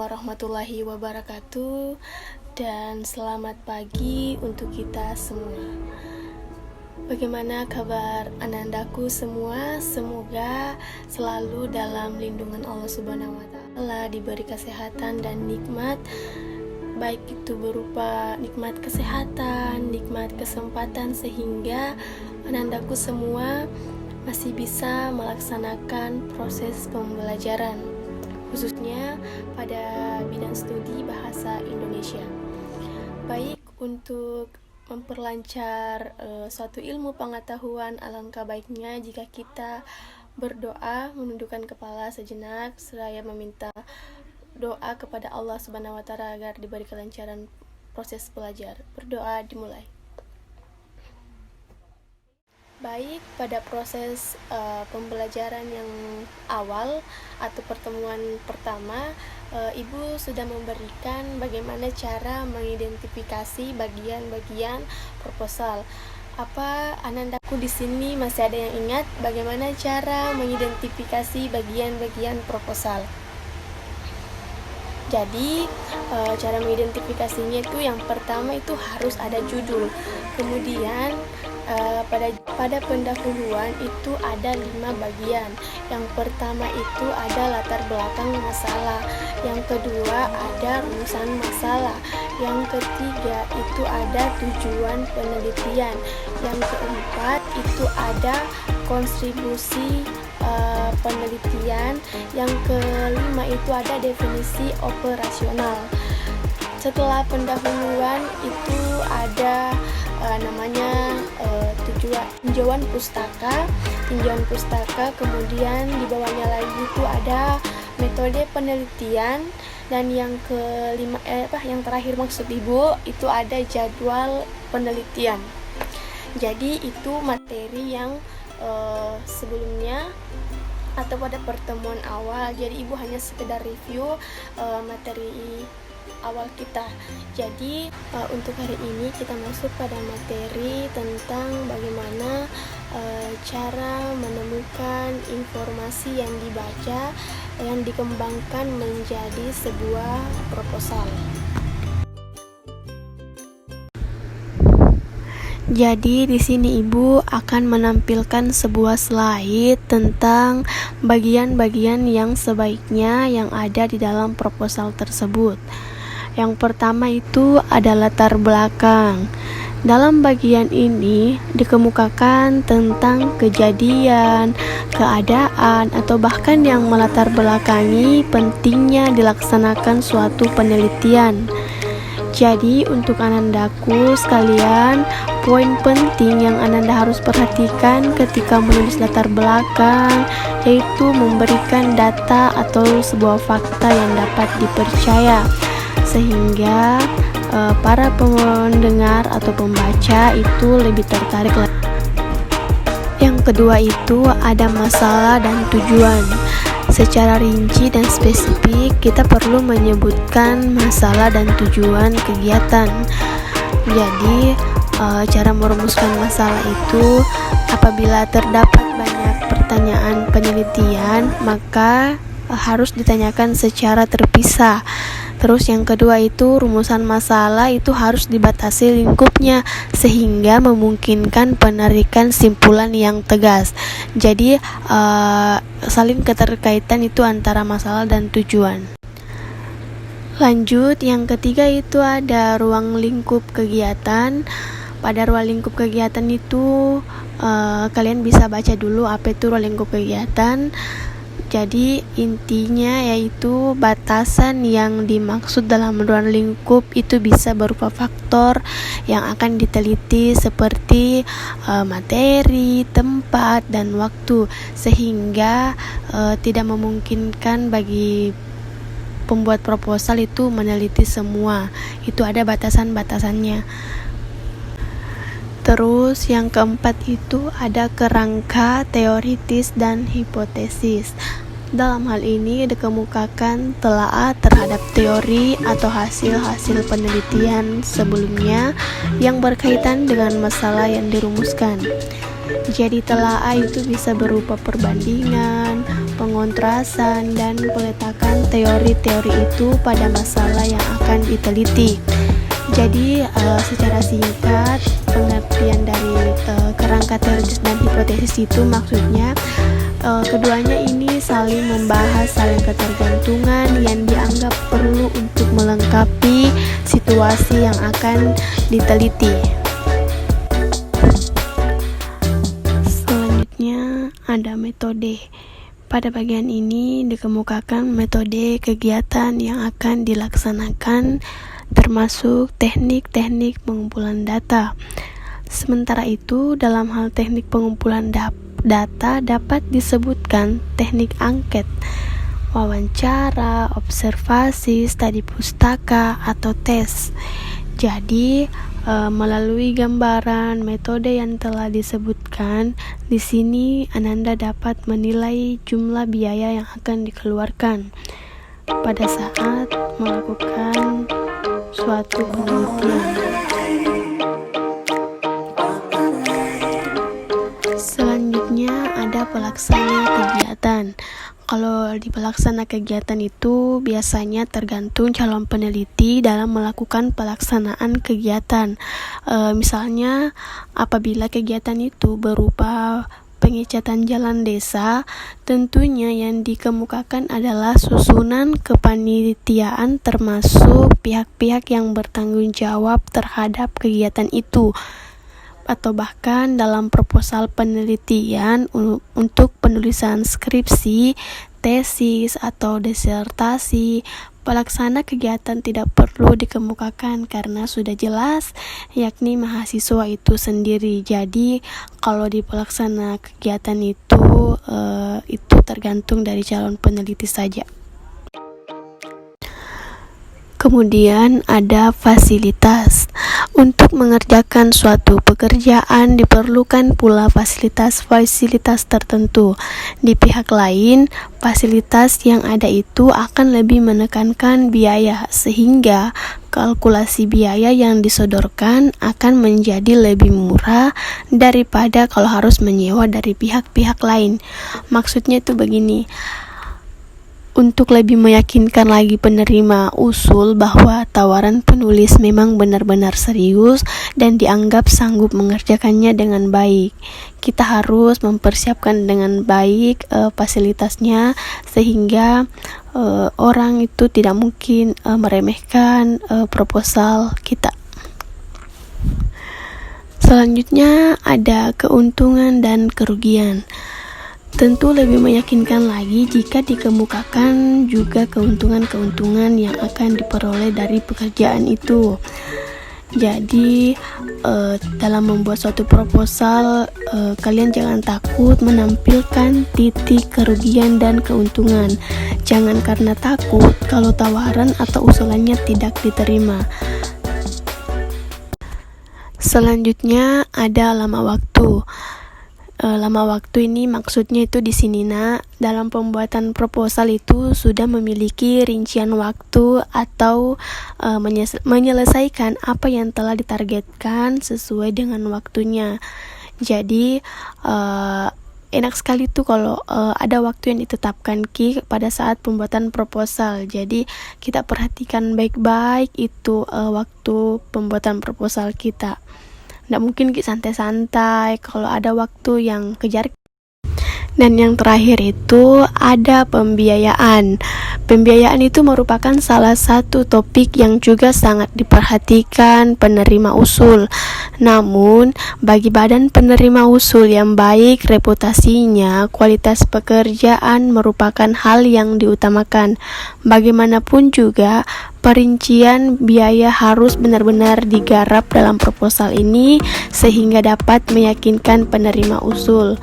warahmatullahi wabarakatuh, dan selamat pagi untuk kita semua. Bagaimana kabar anandaku semua? Semoga selalu dalam lindungan Allah Subhanahu wa Ta'ala, diberi kesehatan dan nikmat, baik itu berupa nikmat kesehatan, nikmat kesempatan, sehingga anandaku semua masih bisa melaksanakan proses pembelajaran, khususnya pada bidang studi bahasa Indonesia. Baik, untuk memperlancar suatu ilmu pengetahuan, alangkah baiknya jika kita berdoa, menundukkan kepala sejenak, seraya meminta doa kepada Allah Subhanahu wa Ta'ala agar diberi kelancaran proses belajar. Berdoa dimulai. Baik, pada proses pembelajaran yang awal atau pertemuan pertama, Ibu sudah memberikan bagaimana cara mengidentifikasi bagian-bagian proposal. Apa anandaku di sini masih ada yang ingat bagaimana cara mengidentifikasi bagian-bagian proposal? Jadi cara mengidentifikasinya itu yang pertama itu harus ada judul. Kemudian pada pendahuluan itu ada 5 bagian. Yang pertama itu ada latar belakang masalah. Yang kedua ada rumusan masalah. Yang ketiga itu ada tujuan penelitian. Yang keempat itu ada kontribusi penelitian. Yang kelima itu ada definisi operasional. Setelah pendahuluan itu ada tinjauan pustaka, kemudian di bawahnya lagi itu ada metode penelitian, dan yang kelima yang terakhir maksud Ibu itu ada jadwal penelitian. Jadi itu materi yang sebelumnya atau pada pertemuan awal. Jadi Ibu hanya sekedar review materi awal kita. Jadi untuk hari ini kita masuk pada materi tentang bagaimana cara menemukan informasi yang dibaca yang dikembangkan menjadi sebuah proposal. Jadi di sini Ibu akan menampilkan sebuah slide tentang bagian-bagian yang sebaiknya yang ada di dalam proposal tersebut. Yang pertama itu ada latar belakang. Dalam bagian ini dikemukakan tentang kejadian, keadaan, atau bahkan yang melatar belakangi pentingnya dilaksanakan suatu penelitian. Jadi untuk anandaku sekalian, poin penting yang ananda harus perhatikan ketika menulis latar belakang yaitu memberikan data atau sebuah fakta yang dapat dipercaya, sehingga para pendengar atau pembaca itu lebih tertarik. Yang kedua itu ada masalah dan tujuan. Secara rinci dan spesifik kita perlu menyebutkan masalah dan tujuan kegiatan. Jadi cara merumuskan masalah itu apabila terdapat banyak pertanyaan penelitian, maka harus ditanyakan secara terpisah. Terus yang kedua itu rumusan masalah itu harus dibatasi lingkupnya sehingga memungkinkan penarikan simpulan yang tegas. Jadi saling keterkaitan itu antara masalah dan tujuan. Lanjut, yang ketiga itu ada ruang lingkup kegiatan. Pada ruang lingkup kegiatan itu kalian bisa baca dulu apa itu ruang lingkup kegiatan. Jadi intinya yaitu batasan yang dimaksud dalam ruang lingkup itu bisa berupa faktor yang akan diteliti seperti materi, tempat, dan waktu, sehingga tidak memungkinkan bagi pembuat proposal itu meneliti semua. Itu ada batasan-batasannya. Terus yang keempat itu ada kerangka teoritis dan hipotesis. Dalam hal ini dikemukakan telaah terhadap teori atau hasil-hasil penelitian sebelumnya yang berkaitan dengan masalah yang dirumuskan. Jadi telaah itu bisa berupa perbandingan, pengontrasan, dan peletakan teori-teori itu pada masalah yang akan diteliti. Jadi secara singkat, pengertian dari kerangka teoritis dan hipotesis itu maksudnya keduanya ini saling membahas saling ketergantungan yang dianggap perlu untuk melengkapi situasi yang akan diteliti. Selanjutnya ada metode. Pada bagian ini dikemukakan metode kegiatan yang akan dilaksanakan, termasuk teknik-teknik pengumpulan data. Sementara itu, dalam hal teknik pengumpulan data dapat disebutkan teknik angket, wawancara, observasi, studi pustaka, atau tes. Jadi, melalui gambaran metode yang telah disebutkan, di sini Ananda dapat menilai jumlah biaya yang akan dikeluarkan pada saat melakukan suatu penelitian. Selanjutnya ada pelaksana kegiatan. Kalau di pelaksana kegiatan itu biasanya tergantung calon peneliti dalam melakukan pelaksanaan kegiatan. Misalnya apabila kegiatan itu berupa pengecatan jalan desa, tentunya yang dikemukakan adalah susunan kepanitiaan termasuk pihak-pihak yang bertanggung jawab terhadap kegiatan itu, atau bahkan dalam proposal penelitian untuk penulisan skripsi, tesis, atau disertasi, pelaksana kegiatan tidak perlu dikemukakan karena sudah jelas, yakni mahasiswa itu sendiri. Jadi kalau di pelaksana kegiatan itu tergantung dari calon peneliti saja. Kemudian ada fasilitas. Untuk mengerjakan suatu pekerjaan diperlukan pula fasilitas-fasilitas tertentu. Di pihak lain, fasilitas yang ada itu akan lebih menekankan biaya, sehingga kalkulasi biaya yang disodorkan akan menjadi lebih murah daripada kalau harus menyewa dari pihak-pihak lain. Maksudnya itu begini, untuk lebih meyakinkan lagi penerima usul bahwa tawaran penulis memang benar-benar serius dan dianggap sanggup mengerjakannya dengan baik, kita harus mempersiapkan dengan baik fasilitasnya, sehingga orang itu tidak mungkin meremehkan proposal kita. Selanjutnya ada keuntungan dan kerugian. Tentu lebih meyakinkan lagi jika dikemukakan juga keuntungan-keuntungan yang akan diperoleh dari pekerjaan itu. Jadi dalam membuat suatu proposal, kalian jangan takut menampilkan titik kerugian dan keuntungan. Jangan karena takut kalau tawaran atau usulannya tidak diterima. Selanjutnya ada lama waktu. Lama waktu ini maksudnya itu di sini dalam pembuatan proposal itu sudah memiliki rincian waktu atau menyelesaikan apa yang telah ditargetkan sesuai dengan waktunya. Jadi enak sekali tuh kalau ada waktu yang ditetapkan pada saat pembuatan proposal. Jadi kita perhatikan baik-baik itu waktu pembuatan proposal kita. Nggak mungkin santai-santai kalau ada waktu yang kejar. Dan yang terakhir itu ada pembiayaan. Pembiayaan itu merupakan salah satu topik yang juga sangat diperhatikan penerima usul. Namun, bagi badan penerima usul yang baik reputasinya, kualitas pekerjaan merupakan hal yang diutamakan. Bagaimanapun juga, perincian biaya harus benar-benar digarap dalam proposal ini sehingga dapat meyakinkan penerima usul.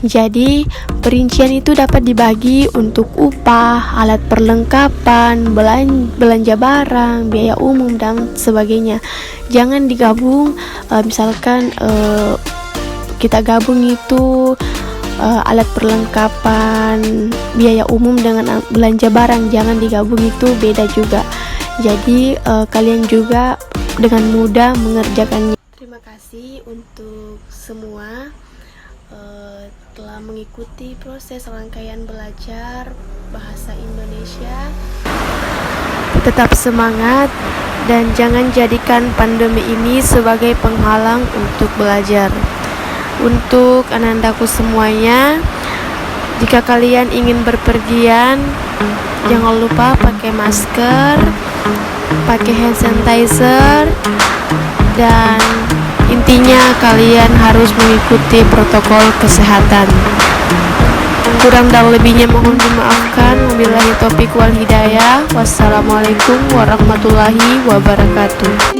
Jadi, perincian itu dapat dibagi untuk upah, alat perlengkapan, belanja barang, biaya umum, dan sebagainya. Jangan digabung, misalkan kita gabung itu alat perlengkapan, biaya umum dengan belanja barang, jangan digabung, itu beda juga. Jadi kalian juga dengan mudah mengerjakannya. Terima kasih untuk semua. telah mengikuti proses rangkaian belajar bahasa Indonesia. Tetap semangat dan jangan jadikan pandemi ini sebagai penghalang untuk belajar. Untuk anandaku semuanya, jika kalian ingin berpergian, jangan lupa pakai masker, pakai hand sanitizer, dan intinya kalian harus mengikuti protokol kesehatan. Kurang dan lebihnya mohon dimaafkan. Wabillahi taufiq wal hidayah. Wassalamualaikum warahmatullahi wabarakatuh.